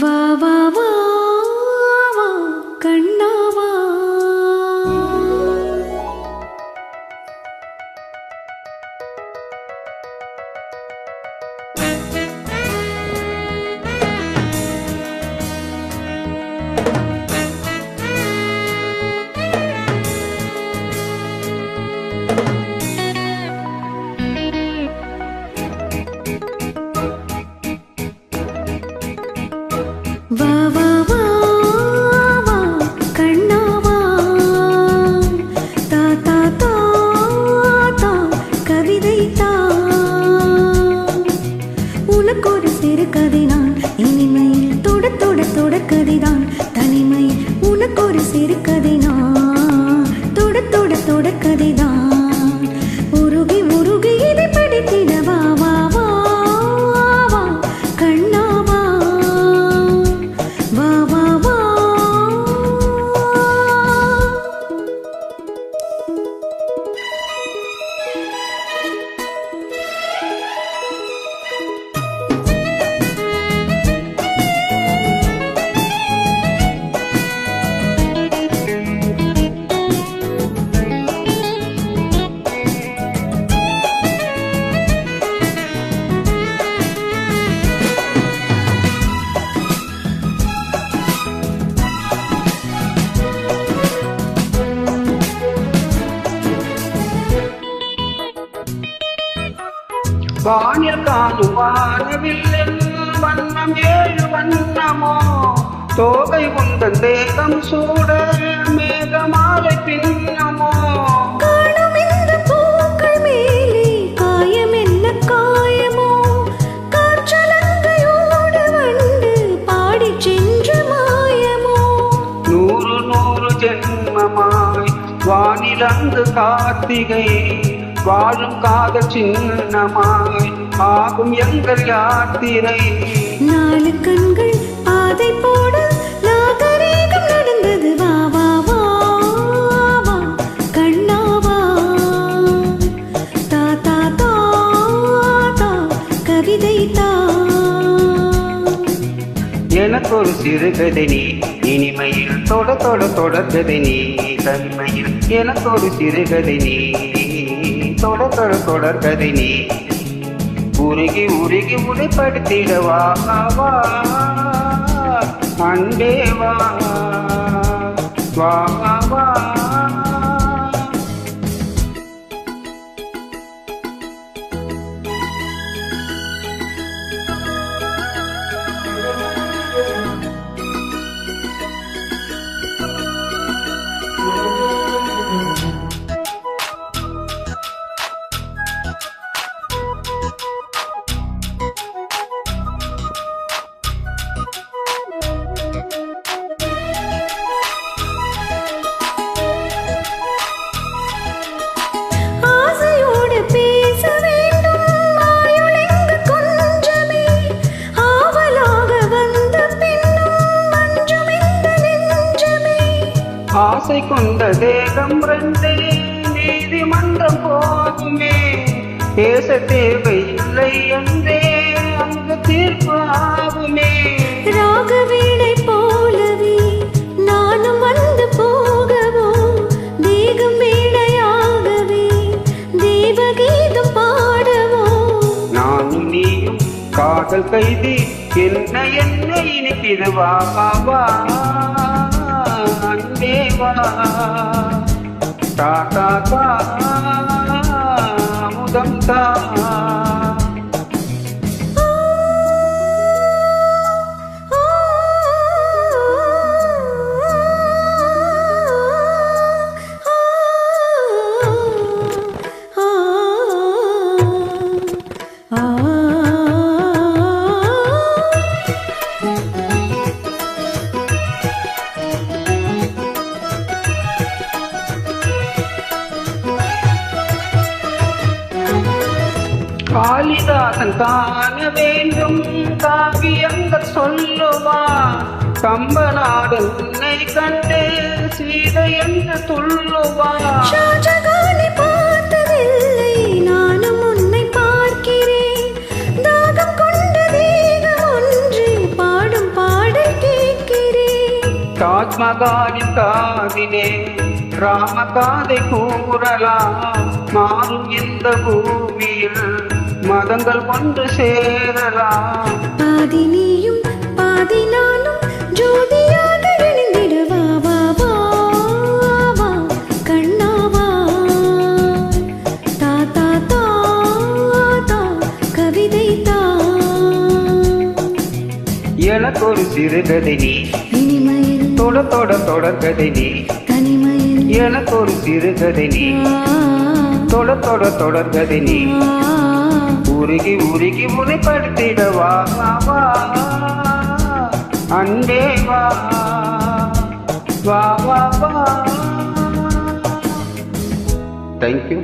வா வா வா வா கண்ணா வா. வா வா வா வா கண்ணா வா. தா தா தா தா கவிதை தா. உனக்கு ஒரு சிறு கதைதான் இனிமையில் தொட தொட தொடர்கதைதான் தனிமையில். உனக்கு ஒரு சிறு கதைதான் தொட தொட தொடர்கதைதான். உருகி உருகி இதை படித்திட வா வா வா வா கண்ணா வா. வா வா வா. வானில் காணும் வானவில்லில் வண்ணம் ஏழு வண்ணமோ. தோகை உந்தன் தேகம் சூட மேகமாலை பின்னமோ. காணும் இந்த பூக்கள் மேலே காயம் என்ன காயமோ. காற்றலங்கையோடு வந்து பாடிச் சென்ற மாயமோ. நூறு நூறு ஜென்மமாய் வானிலங்கு கார்த்திகை வாழும் காதல் சின்னமாய் ஆகும் எங்கள் யாத்திரை. நாலு கண்கள் பாதை போட நாகரீகம் நடந்தது. வா வா வா வா கண்ணா வா. தா தா தா தா கவிதை தா. எனக்கு ஒரு சிறுகதை நீ இனிமையில் தொட தொட தொடர்கதை நீ தனிமையில். எனக்கு ஒரு சிறுகதை நீ தொட தொட தொடர்கதை நீ. உருகி உருகி உடைப்படுத்திடவா வா அன்பே வா வா வா. ஆசை கொண்ட தேகம் ரெண்டே நீதிமன்றம் போகுமே. பேச தேவையில்லை என்றே அங்கு தீர்ப்பு ஆகுமே. ராக வீணை போலவே நானும் வந்து போகவோ. தேகம் வீணையாகவே தேவகீதம் பாடவோ. நானும் நீயும் காதல் கைதி என்ன என்ன இனிக்குது வா வா அன்பே வா. தா தா தா அமுதம் தா. காளிதாசன் காண வேண்டும் காவியங்கள் சொல்லுவா. கம்பநாடன் உன்னை கண்டு சீதை என்று சொல்லுவா. ஷாஜகானை பார்த்ததில்லை நானும் உன்னை பார்க்கிறேன். தாகம் கொண்ட தேகம் ஒன்று பாடும் பாட மகாமகாவின் காதிலே ராமகாதை கூறலாம். மாறும் இந்த பூமியில் மதங்கள் ஒன்று சேரலாம். பாதி நீயும் பாதி நானும் ஜோதியாக இணைந்திட வா வா வா வா கண்ணா வா. தா தா தா தா கவிதை தா. எனக்கு ஒரு சிறுகதை நீ இனிமையில் தொட தொட தொடர்கதை நீ. தனிமையில் எனக்கு ஒரு சிறுகதை நீ தொட தொட தொடர்கதை நீ. உருகி உருகி முறைப்படுத்திடவா வா அன்பே வா வா வா வா. தேங்க்யூ.